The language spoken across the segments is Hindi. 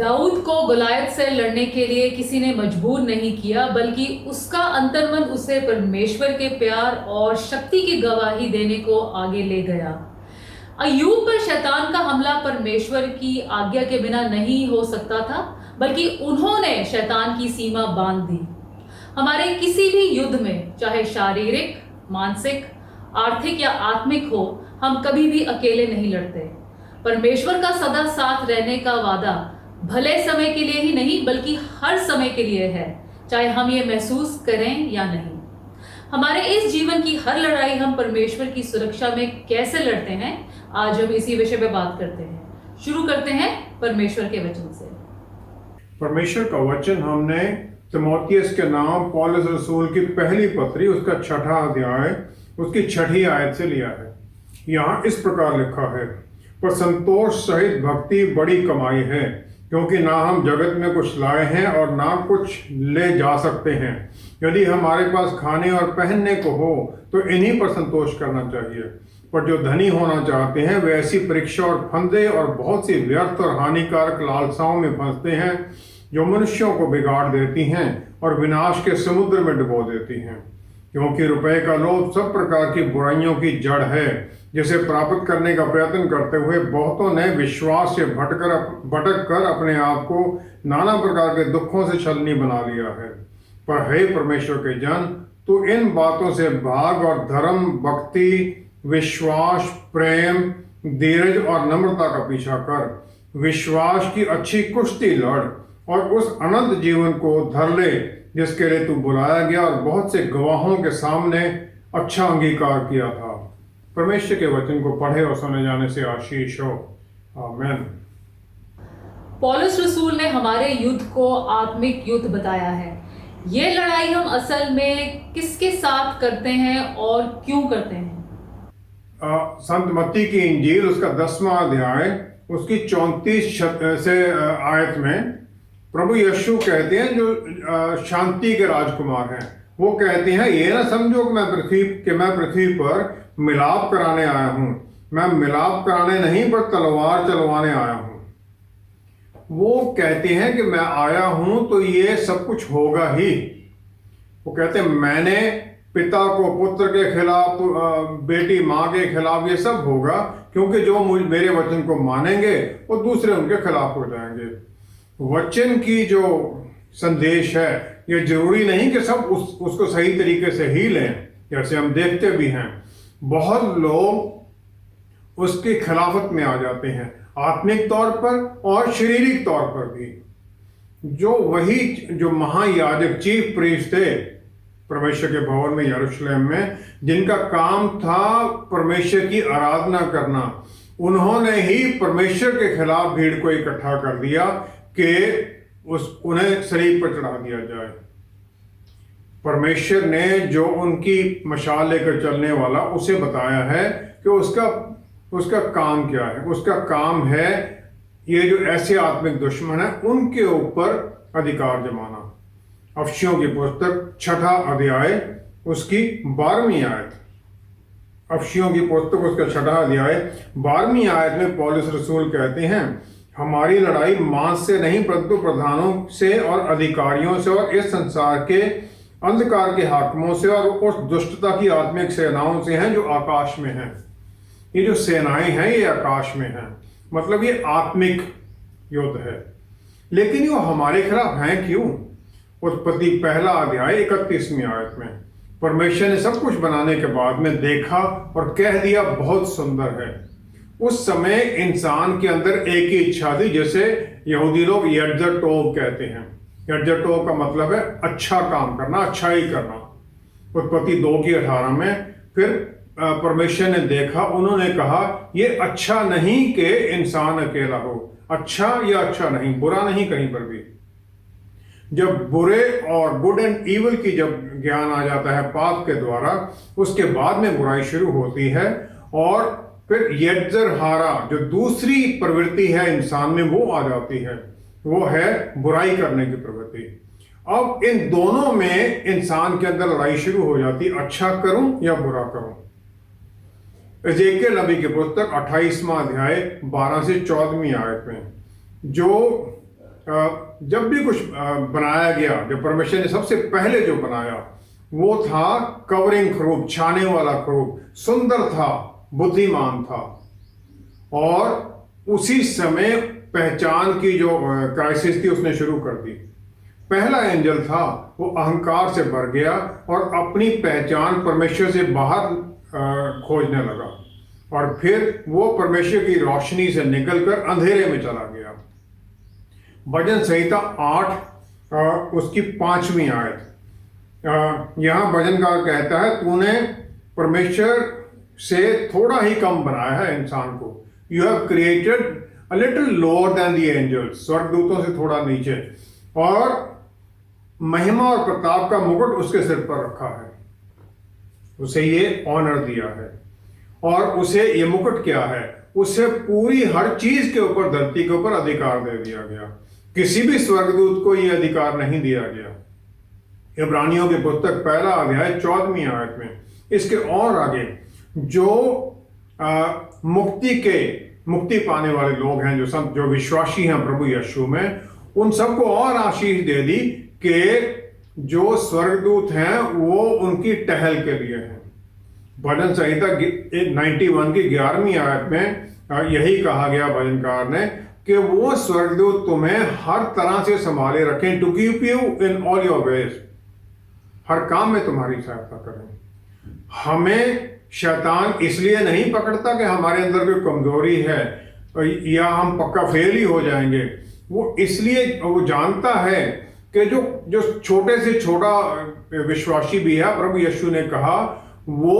दाऊद को गलायत से लड़ने के लिए किसी ने मजबूर नहीं किया, बल्कि उसका अंतर्मन उसे परमेश्वर के प्यार और शक्ति की गवाही देने को आगे ले गया। अय्यूब पर शैतान का हमला परमेश्वर की आज्ञा के बिना नहीं हो सकता था, बल्कि उन्होंने शैतान की सीमा बांध दी। हमारे किसी भी युद्ध में, चाहे शारीरिक, मानसिक, आर्थिक या आत्मिक हो, हम कभी भी अकेले नहीं लड़ते। परमेश्वर का सदा साथ रहने का वादा भले समय के लिए ही नहीं, बल्कि हर समय के लिए है, चाहे हम ये महसूस करें या नहीं। हमारे इस जीवन की हर लड़ाई हम परमेश्वर की सुरक्षा में कैसे लड़ते हैं, आज हम इसी विषय पे बात करते हैं। शुरू करते हैं परमेश्वर के वचन से। परमेश्वर का वचन हमने तीमुथियुस के नाम पौलुस रसूल की पहली पत्री, उसका 6वां अध्याय, उसकी 6ठी आयत से लिया है। यहाँ इस प्रकार लिखा है, पर संतोष सहित भक्ति बड़ी कमाई है, क्योंकि ना हम जगत में कुछ लाए हैं और ना कुछ ले जा सकते हैं। यदि हमारे पास खाने और पहनने को हो तो इन्हीं पर संतोष करना चाहिए। पर जो धनी होना चाहते हैं वे ऐसी परीक्षा और फंदे और बहुत सी व्यर्थ और हानिकारक लालसाओं में फंसते हैं, जो मनुष्यों को बिगाड़ देती हैं और विनाश के समुद्र में डुबो देती हैं। क्योंकि रुपए का लोभ सब प्रकार की बुराइयों की जड़ है, जिसे प्राप्त करने का प्रयत्न करते हुए बहुतों ने विश्वास से भटक कर अपने आप को नाना प्रकार के दुखों से छलनी बना लिया है। पर हे परमेश्वर के जन, तू इन बातों से भाग और धर्म, भक्ति, विश्वास, प्रेम, धीरज और नम्रता का पीछा कर। विश्वास की अच्छी कुश्ती लड़ और उस अनंत जीवन को धर ले जिसके लिए तू बुलाया गया और बहुत से गवाहों के सामने अच्छा अंगीकार किया था। परमेश्वर के वचन को पढ़े और सुने जाने से आशीष हो। आमीन। पौलुस रसूल ने हमारे युद्ध को आत्मिक युद्ध बताया है। ये लड़ाई हम असल में किसके साथ करते हैं और क्यों करते हैं? संत मत्ती की इंजील, उसका 10वां अध्याय, उसकी 34 से आयत में प्रभु यीशु कहते हैं, जो शांति के राजकुमार हैं, वो कहते हैं, ये ना समझो कि मैं पृथ्वी पर मिलाप कराने आया हूं। मैं मिलाप कराने नहीं, पर तलवार चलवाने आया हूं। वो कहते हैं कि मैं आया हूं तो ये सब कुछ होगा ही। वो कहते हैं, मैंने पिता को पुत्र के खिलाफ, बेटी माँ के खिलाफ, ये सब होगा, क्योंकि जो मेरे वचन को मानेंगे वो दूसरे उनके खिलाफ हो जाएंगे। वचन की जो संदेश है, ये जरूरी नहीं कि सब उसको सही तरीके से ही लें। जैसे हम देखते भी हैं, बहुत लोग उसकी खिलाफत में आ जाते हैं, आत्मिक तौर पर और शारीरिक तौर पर भी। जो महायाजक, चीफ प्रीस्ट थे परमेश्वर के भवन में यरूशलेम में, जिनका काम था परमेश्वर की आराधना करना, उन्होंने ही परमेश्वर के खिलाफ भीड़ को इकट्ठा कर दिया कि उन्हें सलीब पर चढ़ा दिया जाए। परमेश्वर ने जो उनकी मशाल लेकर चलने वाला, उसे बताया है कि उसका काम क्या है। उसका काम है ये जो ऐसे आत्मिक दुश्मन है उनके ऊपर अधिकार जमाना। अफसियों की पुस्तक 6वां अध्याय, उसकी 12वीं आयत। अफसियों की पुस्तक, उसका 6वां अध्याय 12वीं आयत में पौलुस रसूल कहते हैं, हमारी लड़ाई मांस से नहीं, परंतु प्रधानों से और अधिकारियों से और इस संसार के अंधकार के हाकिमों से और उस दुष्टता की आत्मिक सेनाओं से हैं जो आकाश में हैं। ये जो सेनाएं हैं ये आकाश में हैं, मतलब ये आत्मिक युद्ध है। लेकिन ये हमारे खिलाफ हैं क्यों? उत्पत्ति 1 अध्याय 31वीं आयत में परमेश्वर ने सब कुछ बनाने के बाद में देखा और कह दिया, बहुत सुंदर है। उस समय इंसान के अंदर एक ही इच्छा थी, जैसे यहूदी लोग यज्र टोब कहते हैं। यज्र टोब का मतलब है अच्छा काम करना, अच्छाई करना। उत्पत्ति 2:18 में फिर परमेश्वर ने देखा, उन्होंने कहा, ये अच्छा नहीं कि इंसान अकेला हो। अच्छा या अच्छा नहीं, बुरा नहीं कहीं पर भी। जब बुरे और गुड एंड इवल की जब ज्ञान आ जाता है पाप के द्वारा, उसके बाद में बुराई शुरू होती है। और फिर यज्र हारा, जो दूसरी प्रवृत्ति है इंसान में, वो आ जाती है। वो है बुराई करने की प्रवृत्ति। अब इन दोनों में इंसान के अंदर लड़ाई शुरू हो जाती, अच्छा करूं या बुरा करूं। एजेकियल नबी की पुस्तक 28वां अध्याय 12 से 14वीं आयत में, जो जब भी कुछ बनाया गया, जो परमेश्वर ने सबसे पहले जो बनाया वो था कवरिंग खरूब, छाने वाला खरूब, सुंदर था, बुद्धिमान था। और उसी समय पहचान की जो क्राइसिस थी उसने शुरू कर दी। पहला एंजल था वो अहंकार से भर गया और अपनी पहचान परमेश्वर से बाहर खोजने लगा, और फिर वो परमेश्वर की रोशनी से निकलकर अंधेरे में चला गया। भजन संहिता 8 उसकी 5वीं आयत, यहाँ भजनकार कहता है, तूने परमेश्वर से थोड़ा ही कम बनाया है इंसान को। You have created a little lower than the angels, स्वर्गदूतों से थोड़ा नीचे, और महिमा और प्रताप का मुकुट उसके सिर पर रखा है। उसे ये ऑनर दिया है, और उसे ये मुकुट क्या है, उसे पूरी हर चीज के ऊपर, धरती के ऊपर अधिकार दे दिया गया। किसी भी स्वर्गदूत को यह अधिकार नहीं दिया गया। इब्रानियों की पुस्तक 1 अध्याय 14वीं आयत में, इसके और आगे जो मुक्ति पाने वाले लोग हैं, जो विश्वासी हैं प्रभु यीशु में, उन सबको और आशीष दे दी कि जो स्वर्गदूत हैं वो उनकी टहल के लिए हैं। भजन संहिता 91 की 11वीं आयत में यही कहा गया भजनकार ने कि वो स्वर्गदूत तुम्हें हर तरह से संभाले रखें, to keep you in all your ways, हर काम में तुम्हारी सहायता करें। हमें शैतान इसलिए नहीं पकड़ता कि हमारे अंदर कोई कमजोरी है या हम पक्का फेल ही हो जाएंगे। वो इसलिए, वो जानता है कि जो छोटे से छोटा विश्वासी भी है, प्रभु यीशु ने कहा वो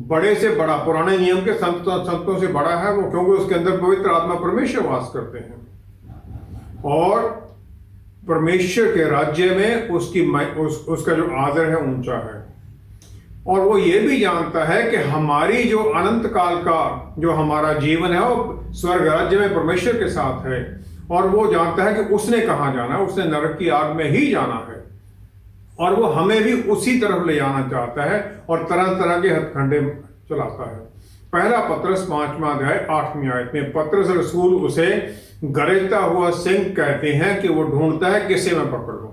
बड़े से बड़ा, पुराने नियम के संतों से बड़ा है वो, क्योंकि उसके अंदर पवित्र आत्मा परमेश्वर वास करते हैं। और परमेश्वर के राज्य में उसका जो आदर है ऊंचा है। और वो ये भी जानता है कि हमारी जो अनंत काल का जो हमारा जीवन है वो स्वर्ग राज्य में परमेश्वर के साथ है। और वो जानता है कि उसने कहाँ जाना है, उसने नरक की आग में ही जाना है, और वो हमें भी उसी तरफ ले जाना चाहता है और तरह तरह के हथकंडे चलाता है। पहला पत्रस 5वां अध्याय 8वीं आयत में पत्रस रसूल उसे गरजता हुआ सिंह कहते हैं कि वो ढूंढता है किसे मैं पकड़ लूं।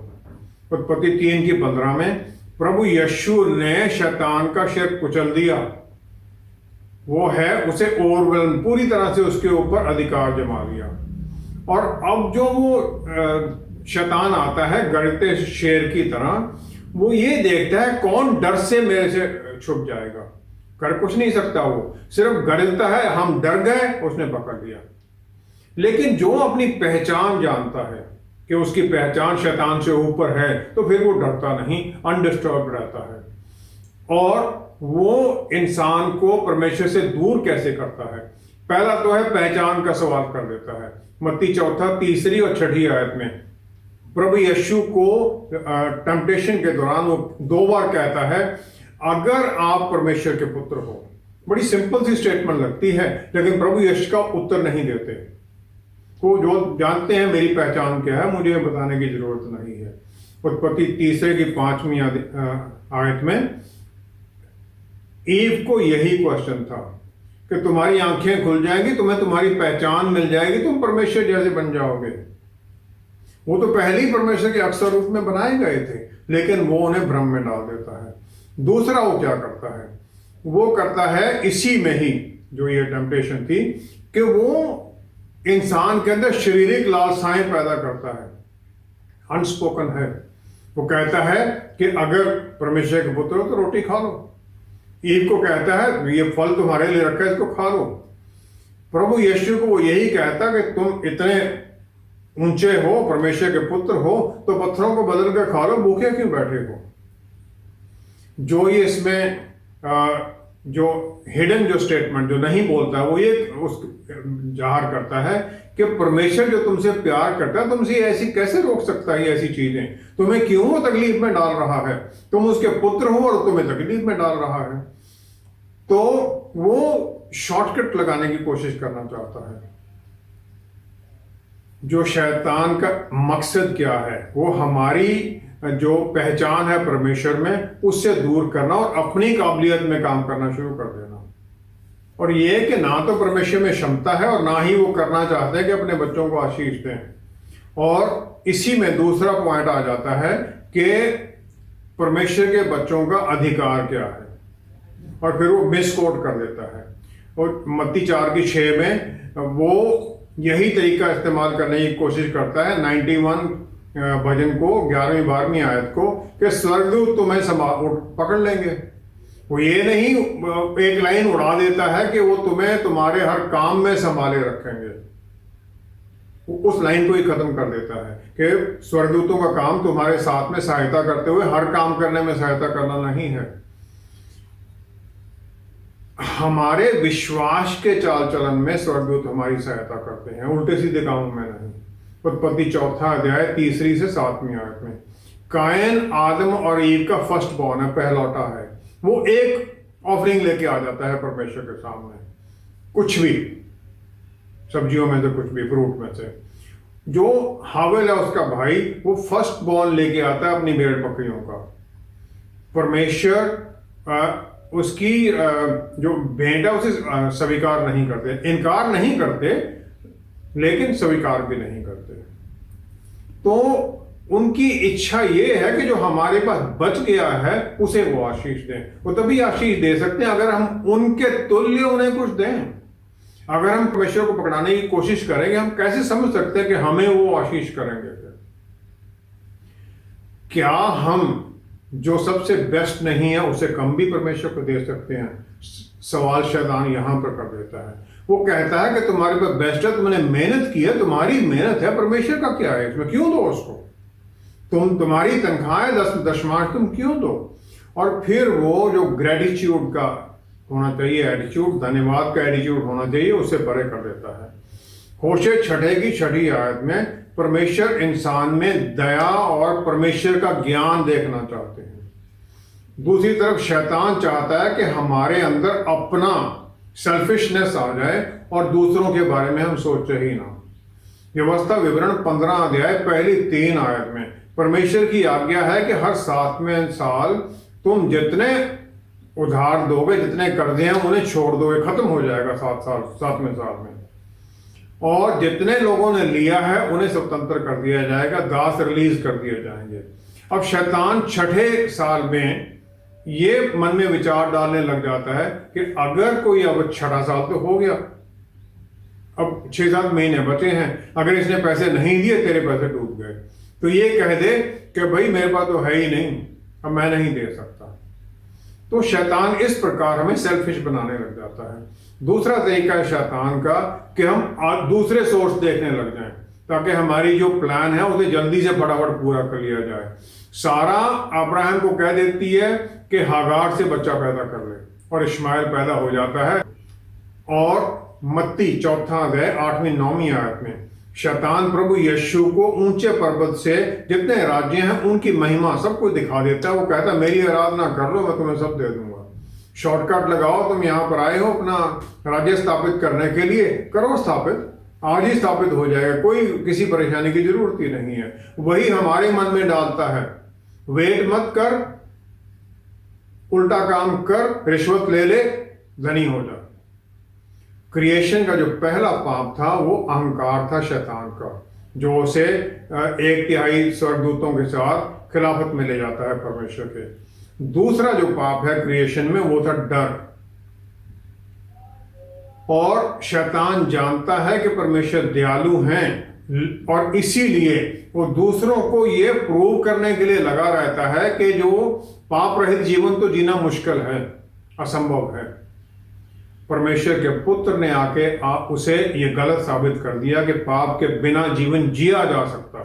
उत्पत्ति 3 की 15 में प्रभु यीशु ने शैतान का सिर कुचल दिया, वो है उसे ओवरवेल्म, पूरी तरह से उसके ऊपर अधिकार जमा लिया। और अब जो वो शैतान आता है गरजते शेर की तरह, वो ये देखता है कौन डर से मेरे से छुप जाएगा। कर कुछ नहीं सकता, वो सिर्फ गरजता है, हम डर गए, उसने पकड़ लिया। लेकिन जो अपनी पहचान जानता है कि उसकी पहचान शैतान से ऊपर है, तो फिर वो डरता नहीं, अनडिस्टर्ब रहता है। और वो इंसान को परमेश्वर से दूर कैसे करता है? पहला तो है पहचान का सवाल कर देता है। मत्ती 4, 3 और 6 आयत में प्रभु यीशु को टेम्पटेशन के दौरान वो 2 बार कहता है, अगर आप परमेश्वर के पुत्र हो। बड़ी सिंपल सी स्टेटमेंट लगती है, लेकिन प्रभु यीशु का उत्तर नहीं देते। वो जो जानते हैं मेरी पहचान क्या है, मुझे बताने की जरूरत नहीं है। उत्पत्ति 3 की 5वीं आयत में ईव को यही क्वेश्चन था कि तुम्हारी आंखें खुल जाएंगी, तुम्हें तुम्हारी पहचान मिल जाएगी, तुम परमेश्वर जैसे बन जाओगे। वो तो पहले ही परमेश्वर के अक्षर रूप में बनाए गए थे, लेकिन वो उन्हें भ्रम में डाल देता है। दूसरा वो क्या करता है? वो करता है इसी में ही जो ये टेम्पटेशन थी कि वो इंसान के अंदर शारीरिक लालसाएं पैदा करता है, अनस्पोकन है। वो कहता है कि अगर परमेश्वर के पुत्र हो तो रोटी खा लो। ईव को कहता है ये फल तुम्हारे लिए रखा है, इसको खा लो। प्रभु यीशु को वो यही कहता कि तुम इतने ऊंचे हो, परमेश्वर के पुत्र हो, तो पत्थरों को बदल कर खा लो, भूखे क्यों बैठे हो? जो ये इसमें जो हिडन जो स्टेटमेंट जो नहीं बोलता है, वो ये उस जाहिर करता है कि परमेश्वर जो तुमसे प्यार करता है, तुमसे ऐसी कैसे रोक सकता है? ऐसी चीजें तुम्हें क्यों वो तकलीफ में डाल रहा है? तुम उसके पुत्र हो और तुम्हें तकलीफ में डाल रहा है। तो वो शॉर्टकट लगाने की कोशिश करना चाहता है। जो शैतान का मकसद क्या है? वो हमारी जो पहचान है परमेश्वर में, उससे दूर करना और अपनी काबिलियत में काम करना शुरू कर देना। और ये कि ना तो परमेश्वर में क्षमता है और ना ही वो करना चाहते हैं कि अपने बच्चों को आशीष दें। और इसी में दूसरा पॉइंट आ जाता है कि परमेश्वर के बच्चों का अधिकार क्या है, और फिर वो मिसकोट कर देता है। और मत्ती 4:6 में वो यही तरीका इस्तेमाल करने की कोशिश करता है 91 भजन को 11वीं 12वीं आयत को, कि स्वर्गदूत तुम्हें पकड़ लेंगे। वो ये नहीं एक लाइन उड़ा देता है कि वो तुम्हें तुम्हारे हर काम में संभाले रखेंगे, वो उस लाइन को ही खत्म कर देता है कि स्वर्गदूतों का काम तुम्हारे साथ में सहायता करते हुए हर काम करने में सहायता करना नहीं है। हमारे विश्वास के चाल चलन में स्वर्गदूत हमारी सहायता करते हैं, उल्टे सीधे कामों में नहीं। उत्पत्ति 4 अध्याय 3 से 7वीं आयत में कायन आदम और ईव का फर्स्ट बॉर्न है, पहलौठा है। वो एक ऑफरिंग लेके आ जाता है परमेश्वर के सामने, कुछ भी, सब्जियों में से कुछ भी, फ्रूट में से। जो हावेल है उसका भाई, वो फर्स्ट बॉर्न लेके आता है अपनी भेड़ बकरियों का। परमेश्वर उसकी जो भेंट है उसे स्वीकार नहीं करते, इनकार नहीं करते, लेकिन स्वीकार भी नहीं करते। तो उनकी इच्छा ये है कि जो हमारे पास बच गया है उसे वो आशीष दें। वो तभी आशीष दे सकते हैं अगर हम उनके तुल्य उन्हें कुछ दें। अगर हम परमेश्वर को पकड़ाने की कोशिश करेंगे, हम कैसे समझ सकते हैं कि हमें वो आशीष करेंगे? क्या हम जो सबसे बेस्ट नहीं है उसे कम भी परमेश्वर को दे सकते हैं? सवाल शैतान यहां पर कर देता है। वो कहता है कि तुम्हारे पास बेस्ट है, तुमने मेहनत की है, तुम्हारी मेहनत है, परमेश्वर का क्या है इसमें, क्यों दो उसको? तुम्हारी तनख्वाह है, 10 दशमांश तुम क्यों दो? और फिर वो जो ग्रेटिट्यूड का होना चाहिए एटीट्यूड, धन्यवाद का एटीट्यूड होना चाहिए, उससे परे कर देता है। होशे 6 आयत में परमेश्वर इंसान में दया और परमेश्वर का ज्ञान देखना चाहते हैं। दूसरी तरफ शैतान चाहता है कि हमारे अंदर अपना सेल्फिशनेस आ जाए और दूसरों के बारे में हम सोचे ही ना। व्यवस्था विवरण 15 अध्याय पहली 3 आयत में परमेश्वर की आज्ञा है कि हर 7वें साल तुम जितने उधार दोगे, जितने कर्जे हैं उन्हें छोड़ दोगे, खत्म हो जाएगा 7वें साल में। और जितने लोगों ने लिया है उन्हें स्वतंत्र कर दिया जाएगा, दास रिलीज कर दिए जाएंगे। अब शैतान 6ठे साल में ये मन में विचार डालने लग जाता है कि अगर कोई, अब 6ठा साल तो हो गया, अब 6-7 महीने बचे हैं, अगर इसने पैसे नहीं दिए, तेरे पैसे डूब गए, तो ये कह दे कि भाई मेरे पास तो है ही नहीं, अब मैं नहीं दे सकता। तो शैतान इस प्रकार हमें सेल्फिश बनाने लग जाता है। दूसरा तरीका है शैतान का कि हम दूसरे सोर्स देखने लग जाएं ताकि हमारी जो प्लान है उसे जल्दी से फटाफट पूरा कर लिया जाए। सारा अब्राहम को कह देती है कि हागार से बच्चा पैदा कर ले, और इश्माइल पैदा हो जाता है। और मत्ती 4 अध्याय 8वीं-9वीं आयत में शैतान प्रभु यीशु को ऊंचे पर्वत से जितने राज्य हैं उनकी महिमा सबको दिखा देता है। वो कहता है मेरी आराधना कर लो, मैं तुम्हें सब दे दूंगा। शॉर्टकट लगाओ, तुम यहाँ पर आए हो अपना राज्य स्थापित करने के लिए, करो स्थापित, आज ही स्थापित हो जाएगा, कोई किसी परेशानी की जरूरत ही नहीं है। वही हमारे मन में डालता है, वेट मत कर, उल्टा काम कर, रिश्वत ले ले, धनी हो जा। क्रिएशन का जो पहला पाप था वो अहंकार था शैतान का, जो उसे 1/3 स्वर्गदूतों के साथ खिलाफत में ले जाता है परमेश्वर के। दूसरा जो पाप है क्रिएशन में वो था डर। और शैतान जानता है कि परमेश्वर दयालु हैं और इसीलिए वो दूसरों को ये प्रूव करने के लिए लगा रहता है कि जो पाप रहित जीवन तो जीना मुश्किल है, असंभव है। परमेश्वर के पुत्र ने आके उसे ये गलत साबित कर दिया कि पाप के बिना जीवन जिया जा सकता है,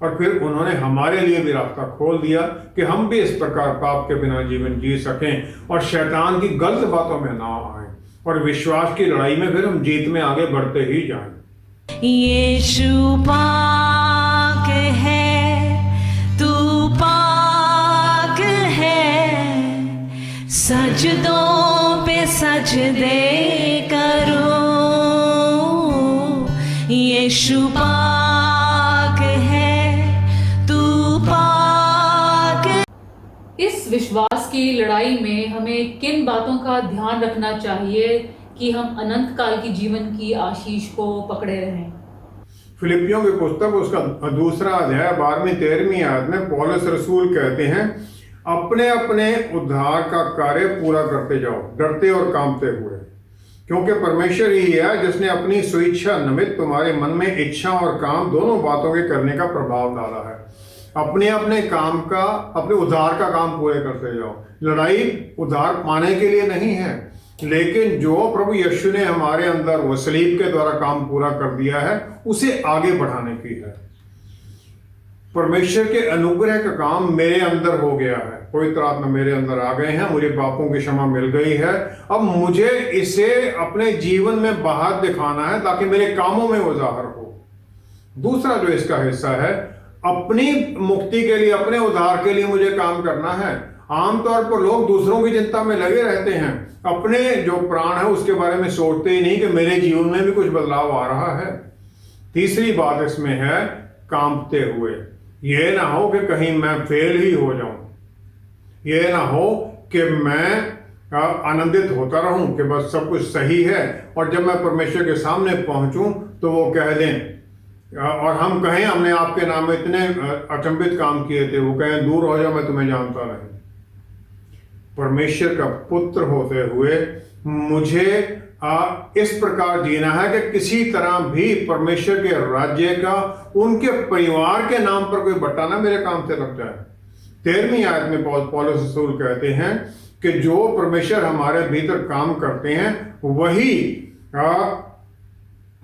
और फिर उन्होंने हमारे लिए भी रास्ता खोल दिया कि हम भी इस प्रकार पाप के बिना जीवन जी सकें और शैतान की गलत बातों में ना आए, और विश्वास की लड़ाई में फिर हम जीत में आगे बढ़ते ही जाएं। यीशु पाक है, तू पाक है, सजदों पे सजदे करो, यीशु पाक है, तू पाक। इस विश्वास की लड़ाई में हमें किन बातों का ध्यान रखना चाहिए कि हम अनंत काल की जीवन की आशीष को पकड़े रहें? फिलिपियों की पुस्तक उसका 2 अध्याय 12-13 आयत में पौलुस रसूल कहते हैं, अपने अपने उद्धार का कार्य पूरा करते जाओ, डरते और कांपते हुए, क्योंकि परमेश्वर ही है जिसने अपनी स्वेच्छा निमित्त तुम्हारे मन में इच्छा और काम दोनों बातों के करने का प्रभाव डाला है। अपने अपने काम का, अपने उद्धार का काम पूरे करते जाओ। लड़ाई उद्धार पाने के लिए नहीं है, लेकिन जो प्रभु यीशु ने हमारे अंदर वो सलीब के द्वारा काम पूरा कर दिया है, उसे आगे बढ़ाने की है। परमेश्वर के अनुग्रह का काम मेरे अंदर हो गया है, पवित्र आत्मा मेरे अंदर आ गए हैं, मुझे पापों की क्षमा मिल गई है। अब मुझे इसे अपने जीवन में बाहर दिखाना है ताकि मेरे कामों में वो जाहिर हो। दूसरा जो इसका हिस्सा है, अपनी मुक्ति के लिए, अपने उद्धार के लिए मुझे काम करना है। आमतौर पर लोग दूसरों की चिंता में लगे रहते हैं, अपने जो प्राण है उसके बारे में सोचते ही नहीं कि मेरे जीवन में भी कुछ बदलाव आ रहा है। तीसरी बात इसमें है, कांपते हुए। यह ना हो कि कहीं मैं फेल ही हो जाऊं, यह ना हो कि मैं आनंदित होता रहूं कि बस सब कुछ सही है, और जब मैं परमेश्वर के सामने पहुंचूं तो वो कह दें और हम कहें हमने आपके नाम में इतने अचंभित काम किए थे, वो कहें दूर हो जाओ, मैं तुम्हें जानता नहीं। परमेश्वर का पुत्र होते हुए मुझे इस प्रकार जीना है कि किसी तरह भी परमेश्वर के राज्य का, उनके परिवार के नाम पर कोई बट्टा ना मेरे काम से लग जाए। 13वीं आयत में पौलुस रसूल कहते हैं कि जो परमेश्वर हमारे भीतर काम करते हैं वही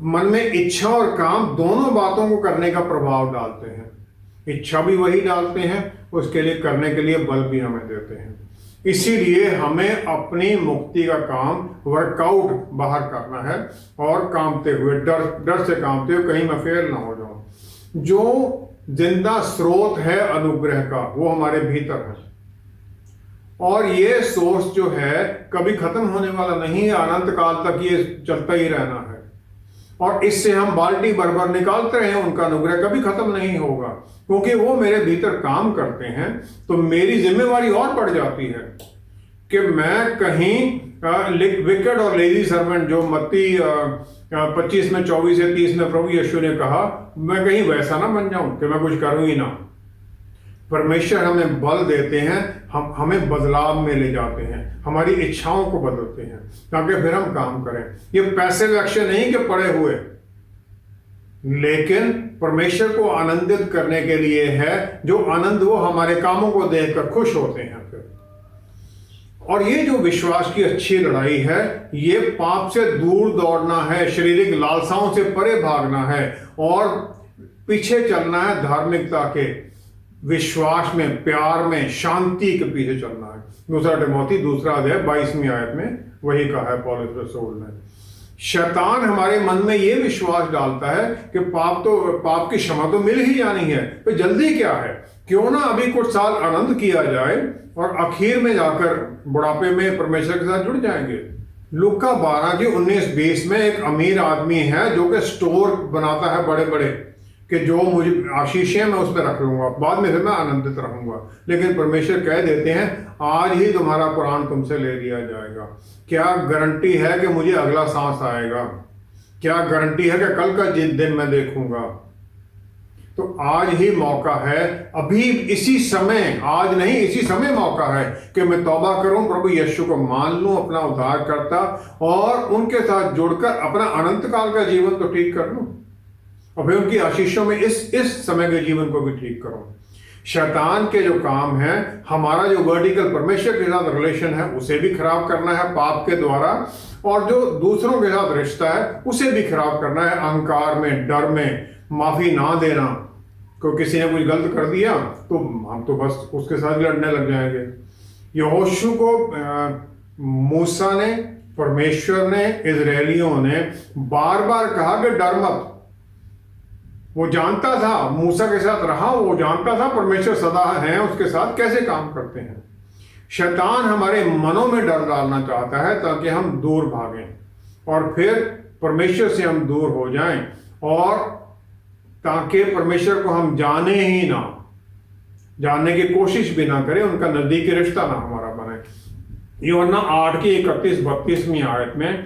मन में इच्छा और काम दोनों बातों को करने का प्रभाव डालते हैं। इच्छा भी वही डालते हैं, उसके लिए करने के लिए बल भी हमें देते हैं। इसीलिए हमें अपनी मुक्ति का काम वर्कआउट बाहर करना है, और कांपते हुए, डर से कांपते हुए कहीं मैं फेल ना हो जाऊं। जो जिंदा स्रोत है अनुग्रह का वो हमारे भीतर है, और ये सोर्स जो है कभी खत्म होने वाला नहीं है, अनंत काल तक ये चलता ही रहना है। और इससे हम बाल्टी भर भर निकालते रहे, उनका अनुग्रह कभी खत्म नहीं होगा, क्योंकि वो मेरे भीतर काम करते हैं। तो मेरी जिम्मेवारी और बढ़ जाती है कि मैं कहीं विकेड और लेजी सर्वेंट, जो मत्ती 25 में 24 से 30 में प्रभु यीशु ने कहा, मैं कहीं वैसा ना बन जाऊं कि मैं कुछ करूं ही ना। परमेश्वर हमें बल देते हैं, हमें बदलाव में ले जाते हैं, हमारी इच्छाओं को बदलते हैं ताकि फिर हम काम करें। ये पैसिव एक्शन नहीं कि पड़े हुए, लेकिन परमेश्वर को आनंदित करने के लिए है, जो आनंद वो हमारे कामों को देखकर खुश होते हैं फिर। और ये जो विश्वास की अच्छी लड़ाई है, ये पाप से दूर दौड़ना है, शारीरिक लालसाओं से परे भागना है, और पीछे चलना है धार्मिकता के, विश्वास में, प्यार में, शांति के पीछे चलना है। 2 तिमोथी 2 अध्याय 22वीं आयत में वही कहा है पौलुस रसूल ने। शैतान हमारे मन में ये विश्वास डालता है कि पाप की क्षमा तो मिल ही जानी है, तो जल्दी क्या है, क्यों ना अभी कुछ साल आनंद किया जाए और आखिर में जाकर बुढ़ापे में परमेश्वर के साथ जुड़ जाएंगे। लूका 12:19-20 में एक अमीर आदमी है जो कि स्टोर बनाता है बड़े बड़े, कि जो मुझे आशीष है मैं उस पर रख लूंगा, बाद में फिर मैं आनंदित रहूंगा। लेकिन परमेश्वर कह देते हैं आज ही तुम्हारा प्राण तुमसे ले लिया जाएगा। क्या गारंटी है कि मुझे अगला सांस आएगा? क्या गारंटी है कि कल का दिन मैं देखूंगा? तो आज ही मौका है, अभी इसी समय, आज नहीं इसी समय मौका है कि मैं तौबा करूं, प्रभु यीशु को मान लूं अपना उद्धार करता, और उनके साथ जुड़कर अपना अनंत काल का जीवन तो ठीक कर लूं, और फिर उनकी आशीषों में इस समय के जीवन को भी ठीक करो। शैतान के जो काम है, हमारा जो वर्टिकल परमेश्वर के साथ रिलेशन है उसे भी खराब करना है पाप के द्वारा, और जो दूसरों के साथ रिश्ता है उसे भी खराब करना है अहंकार में, डर में, माफी ना देना। को किसी ने कुछ गलत कर दिया तो हम तो बस उसके साथ लड़ने लग जाएंगे। यहोशू को मूसा ने, परमेश्वर ने, इजरायलियों ने बार बार कहा कि डर मत। वो जानता था, मूसा के साथ रहा, वो जानता था परमेश्वर सदा है उसके साथ, कैसे काम करते हैं। शैतान हमारे मनों में डर डालना चाहता है ताकि हम दूर भागें और फिर परमेश्वर से हम दूर हो जाएं, और ताकि परमेश्वर को हम जाने ही ना, जानने की कोशिश भी ना करें, उनका नजदीकी रिश्ता ना हमारा बने। यूहन्ना 8:31-32 आयत में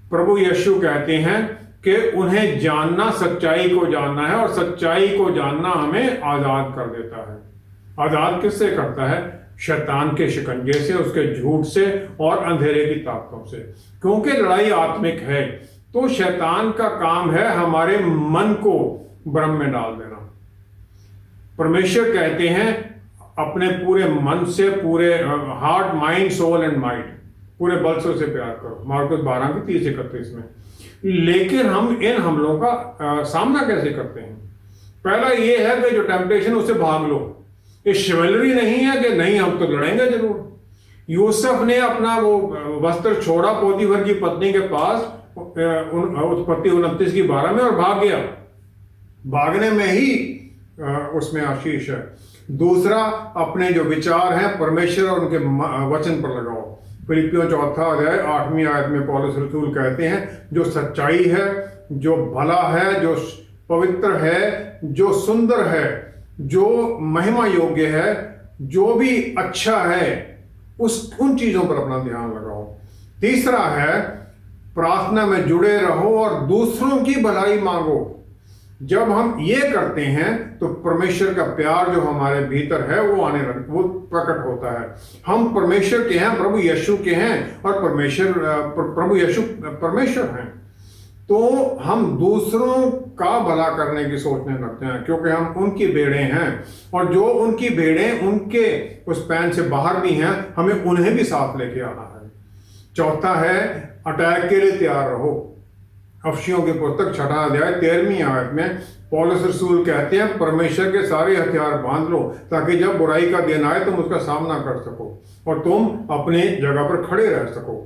प्रभु यीशु कहते हैं कि उन्हें जानना, सच्चाई को जानना है, और सच्चाई को जानना हमें आजाद कर देता है। आजाद किससे करता है? शैतान के शिकंजे से, उसके झूठ से और अंधेरे की ताकतों से। क्योंकि लड़ाई आत्मिक है, तो शैतान का काम है हमारे मन को भ्रम में डाल देना। परमेश्वर कहते हैं अपने पूरे मन से, पूरे heart, mind, soul and mind, पूरे बल से उसे प्यार करो, मार्कुस 12:30-31 में। लेकिन हम इन हमलों का सामना कैसे करते हैं? पहला ये है कि जो टेम्पटेशन, उससे भाग लो। ये शिवलरी नहीं है कि नहीं हम तो लड़ेंगे जरूर। यूसुफ ने अपना वो वस्त्र छोड़ा पोतीफर की पत्नी के पास, उत्पत्ति 29:12 में, और भाग गया। भागने में ही उसमें आशीष है। दूसरा, अपने जो विचार हैं परमेश्वर और उनके वचन पर लगाओ। फिलिपियों 4:8 आयत में पौलुस रसूल कहते हैं, जो सच्चाई है, जो भला है, जो पवित्र है, जो सुंदर है, जो महिमा योग्य है, जो भी अच्छा है, उन चीजों पर अपना ध्यान लगाओ। तीसरा है, प्रार्थना में जुड़े रहो और दूसरों की भलाई मांगो। जब हम ये करते हैं तो परमेश्वर का प्यार जो हमारे भीतर है वो प्रकट होता है। हम परमेश्वर के हैं, प्रभु यीशु के हैं, और प्रभु यीशु परमेश्वर हैं। तो हम दूसरों का भला करने की सोचने लगते हैं, क्योंकि हम उनकी भेड़ें हैं, और जो उनकी भेड़ें उनके उस पैन से बाहर भी हैं, हमें उन्हें भी साथ लेके आना है। चौथा है, अटैक के लिए तैयार रहो। अफसियों की पुस्तक 6 अध्याय 13वीं आयत में पौलुस रसूल कहते हैं, परमेश्वर के सारे हथियार बांध लो, ताकि जब बुराई का दिन आए तुम उसका सामना कर सको और तुम अपनी जगह पर खड़े रह सको।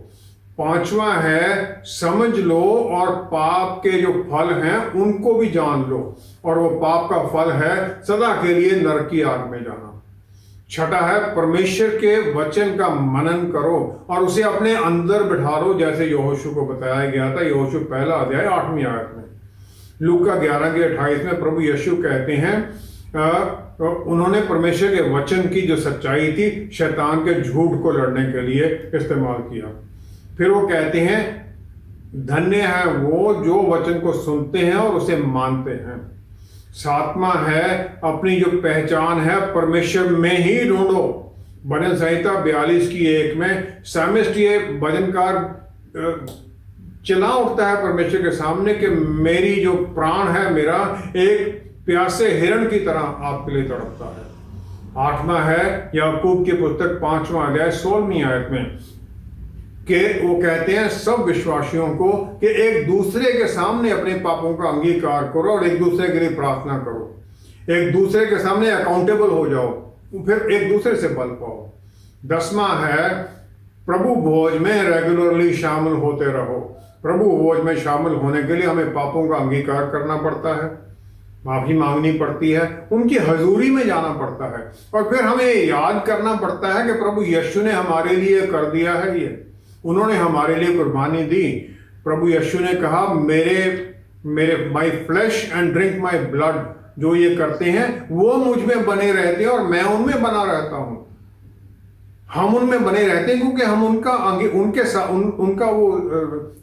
पांचवा है, समझ लो और पाप के जो फल हैं उनको भी जान लो, और वो पाप का फल है सदा के लिए नरक की आग में जाना। छठा है, परमेश्वर के वचन का मनन करो और उसे अपने अंदर बिठा लो, जैसे यहोशू को बताया गया था। यहोशू 1 अध्याय 8वीं आयत में। लूका 11:28 में प्रभु यीशु कहते हैं, उन्होंने परमेश्वर के वचन की जो सच्चाई थी शैतान के झूठ को लड़ने के लिए इस्तेमाल किया। फिर वो कहते हैं, धन्य है वो जो वचन को सुनते हैं और उसे मानते हैं। सातवां है, अपनी जो पहचान है परमेश्वर में ही ढूंढो। भजन संहिता 42:1 में सामिस्ट ये भजनकार चिल्ला उठता है परमेश्वर के सामने कि मेरी जो प्राण है, मेरा एक प्यासे हिरण की तरह आपके लिए तड़पता है। आठवां है, याकूब की पुस्तक 5वां अध्याय 16वीं आयत में कि वो कहते हैं सब विश्वासियों को कि एक दूसरे के सामने अपने पापों का अंगीकार करो और एक दूसरे के लिए प्रार्थना करो, एक दूसरे के सामने अकाउंटेबल हो जाओ, फिर एक दूसरे से बल पाओ। 10वां है, प्रभु भोज में रेगुलरली शामिल होते रहो। प्रभु भोज में शामिल होने के लिए हमें पापों का अंगीकार करना पड़ता है, माफी मांगनी पड़ती है, उनकी हजूरी में जाना पड़ता है, और फिर हमें याद करना पड़ता है कि प्रभु यीशु ने हमारे लिए कर दिया है, ये उन्होंने हमारे लिए कुर्बानी दी। प्रभु यीशु ने कहा, मेरे my flesh and drink my blood, जो ये करते हैं वो मुझ में बने रहते हैं और मैं उनमें बना रहता हूं। हम उनमें बने रहते हैं क्योंकि हम उनका वो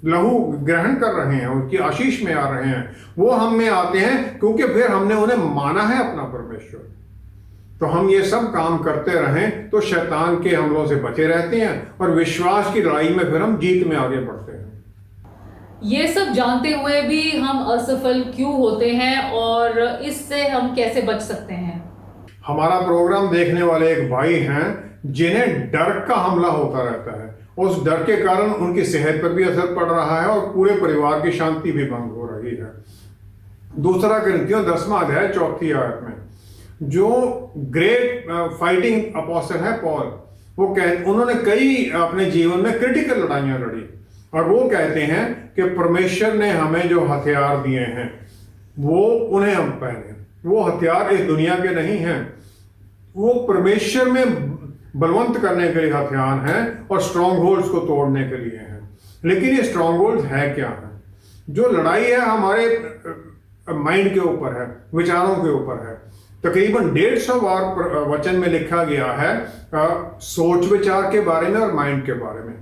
लहू ग्रहण कर रहे हैं, उनकी आशीष में आ रहे हैं। वो हम में आते हैं क्योंकि फिर हमने उन्हें माना है अपना परमेश्वर। तो हम ये सब काम करते रहें तो शैतान के हमलों से बचे रहते हैं और विश्वास की लड़ाई में फिर हम जीत में आगे बढ़ते हैं। ये सब जानते हुए भी हम असफल क्यों होते हैं और इससे हम कैसे बच सकते हैं? हमारा प्रोग्राम देखने वाले एक भाई हैं जिन्हें डर का हमला होता रहता है। उस डर के कारण उनकी सेहत पर भी असर पड़ रहा है और पूरे परिवार की शांति भी भंग हो रही है। 2 कुरिन्थियों 10वां अध्याय 4वीं आयत में जो ग्रेट फाइटिंग अपोस्टल है पॉल, उन्होंने कई अपने जीवन में क्रिटिकल लड़ाइयां लड़ी और वो कहते हैं कि परमेश्वर ने हमें जो हथियार दिए हैं वो उन्हें हम पहने। वो हथियार इस दुनिया के नहीं हैं, वो परमेश्वर में बलवंत करने के लिए हथियार हैं और स्ट्रॉन्ग होल्ड्स को तोड़ने के लिए हैं। लेकिन ये स्ट्रॉन्ग होल्ड्स है क्या है? जो लड़ाई है हमारे माइंड के ऊपर है, विचारों के ऊपर है। तकरीबन 150 बार वचन में लिखा गया है सोच विचार के बारे में और माइंड के बारे में।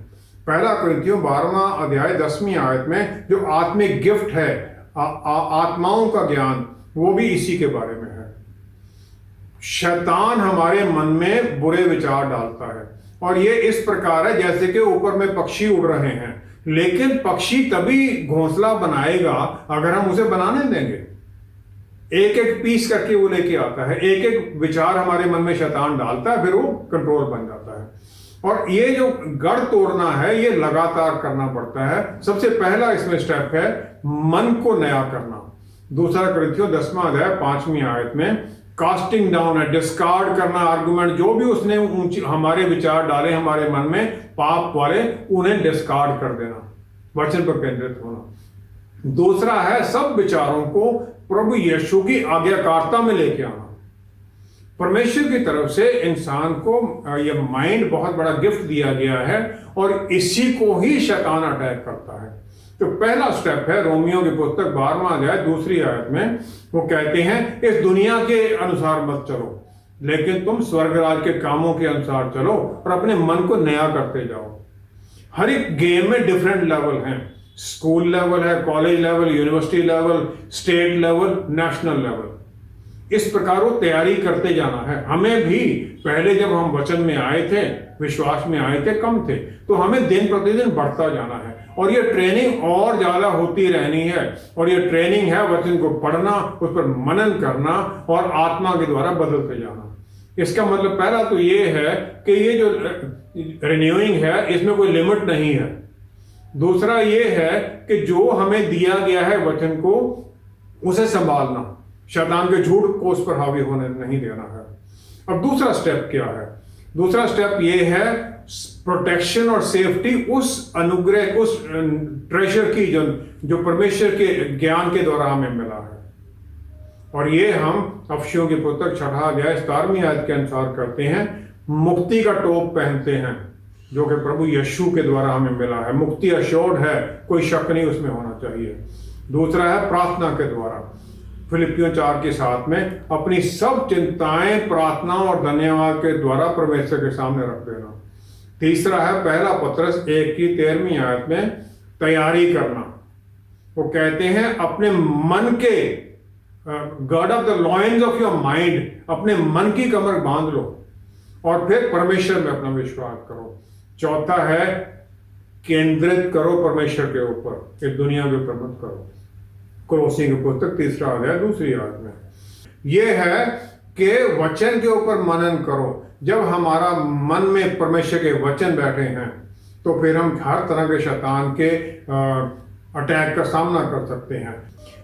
पहला कुरिन्थियों 12वां अध्याय 10वीं आयत में जो आत्मिक गिफ्ट है, आत्माओं का ज्ञान, वो भी इसी के बारे में है। शैतान हमारे मन में बुरे विचार डालता है और ये इस प्रकार है जैसे कि ऊपर में पक्षी उड़ रहे हैं, लेकिन पक्षी तभी घोंसला बनाएगा अगर हम उसे बनाने देंगे। एक एक पीस करके वो लेके आता है, एक एक विचार हमारे मन में शैतान डालता है, फिर वो कंट्रोल बन जाता है। और ये जो गढ़ तोड़ना है ये लगातार करना पड़ता है। सबसे पहला इसमें स्टेप है मन को नया करना। दूसरा कुरिन्थियों 10वां अध्याय 5वीं आयत में कास्टिंग डाउन है, डिस्कार्ड करना आर्गुमेंट, जो भी उसने हमारे विचार डाले हमारे मन में पाप वाले, उन्हें डिस्कार्ड कर देना, वचन पर केंद्रित होना। दूसरा है सब विचारों को प्रभु यीशु की आज्ञाकारिता में लेके आना। परमेश्वर की तरफ से इंसान को यह माइंड बहुत बड़ा गिफ्ट दिया गया है और इसी को ही शैतान अटैक करता है। तो पहला स्टेप है रोमियो की पुस्तक 12वां अध्याय 2री आयत में वो कहते हैं इस दुनिया के अनुसार मत चलो, लेकिन तुम स्वर्गराज के कामों के अनुसार चलो और अपने मन को नया करते जाओ। हर एक गेम में डिफरेंट लेवल हैं, स्कूल लेवल है, college level, university level, state level, national level. इस प्रकार वो तैयारी करते जाना है। हमें भी पहले जब हम वचन में आए थे, विश्वास में आए थे, कम थे, तो हमें दिन प्रतिदिन बढ़ता जाना है और ये ट्रेनिंग और ज्यादा होती रहनी है। और ये ट्रेनिंग है वचन को पढ़ना, उस पर मनन करना और आत्मा के द्वारा बदलते जाना। इसका मतलब पहला तो ये है कि ये जो रिन्यूइंग है इसमें कोई लिमिट नहीं है। दूसरा ये है कि जो हमें दिया गया है वचन को उसे संभालना, शैतान के झूठ को उस पर हावी होने नहीं देना है। अब दूसरा स्टेप क्या है? दूसरा स्टेप ये है प्रोटेक्शन और सेफ्टी उस अनुग्रह, उस ट्रेजर की जो परमेश्वर के ज्ञान के द्वारा हमें मिला है। और ये हम अफसियों की पुस्तक 6वां अध्याय 17वीं आयत के अनुसार करते हैं। मुक्ति का टोप पहनते हैं जो कि प्रभु यीशु के द्वारा हमें मिला है। मुक्ति अश्योर्ड है, कोई शक नहीं उसमें होना चाहिए। दूसरा है प्रार्थना के द्वारा, फिलिपियों 4:7 में अपनी सब चिंताएं प्रार्थना और धन्यवाद के द्वारा परमेश्वर के सामने रख देना। तीसरा है पहला पत्रस 1:13वीं आयत में तैयारी करना। वो कहते हैं अपने मन के gird up the loins of your mind, अपने मन की कमर बांध लो और फिर परमेश्वर में अपना विश्वास करो। चौथा है केंद्रित करो परमेश्वर के ऊपर, इस दुनिया के ऊपर मत करो। कोलोसी की पुस्तक 3रा अध्याय 2री आयत में यह है कि वचन के ऊपर मनन करो। जब हमारा मन में परमेश्वर के वचन बैठे हैं तो फिर हम हर तरह के शैतान के अटैक का सामना कर सकते हैं।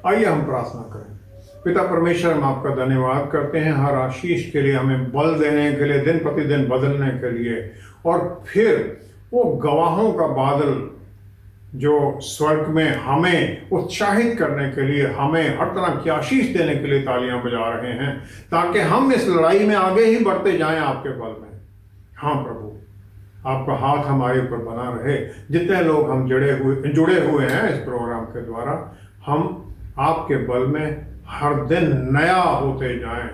आइए हम प्रार्थना करें। पिता परमेश्वर, हम आपका धन्यवाद करते हैं हर आशीष के लिए, हमें बल देने के लिए, दिन प्रतिदिन बदलने के लिए, और फिर वो गवाहों का बादल जो स्वर्ग में हमें उत्साहित करने के लिए, हमें हर तरह की आशीष देने के लिए तालियां बजा रहे हैं, ताकि हम इस लड़ाई में आगे ही बढ़ते जाएं आपके बल में। हाँ प्रभु, आपका हाथ हमारे ऊपर बना रहे। जितने लोग हम जुड़े हुए हैं इस प्रोग्राम के द्वारा, हम आपके बल में हर दिन नया होते जाएं।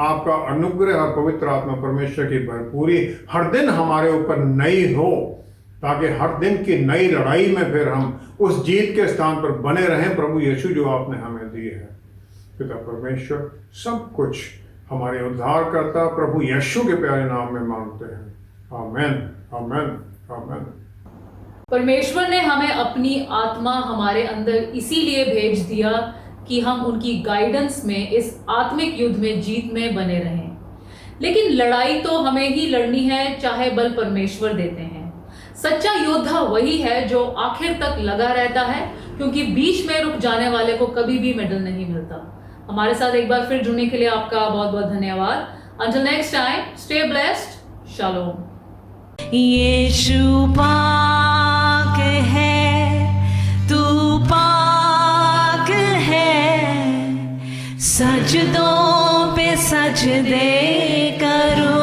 आपका अनुग्रह और पवित्र आत्मा परमेश्वर की भरपूरी हर दिन हमारे ऊपर नई हो, ताकि हर दिन की नई लड़ाई में फिर हम उस जीत के स्थान पर बने रहें प्रभु यीशु जो आपने हमें दिए है। पिता परमेश्वर, सब कुछ हमारे उद्धार करता प्रभु यीशु के प्यारे नाम में मांगते हैं। आमेन, आमेन, आमेन। परमेश्वर ने हमें अपनी आत्मा हमारे अंदर इसीलिए भेज दिया कि हम उनकी गाइडेंस में इस आत्मिक युद्ध में जीत में बने रहें। लेकिन लड़ाई तो हमें ही लड़नी है, चाहे बल परमेश्वर देते हैं। सच्चा योद्धा वही है जो आखिर तक लगा रहता है, क्योंकि बीच में रुक जाने वाले को कभी भी मेडल नहीं मिलता। हमारे साथ एक बार फिर जुड़ने के लिए आपका बहुत बहुत धन्यवाद। Until next time, stay blessed. Shalom. यीशु पाक है, तू पाक है, सजदों पे सजदे करूं।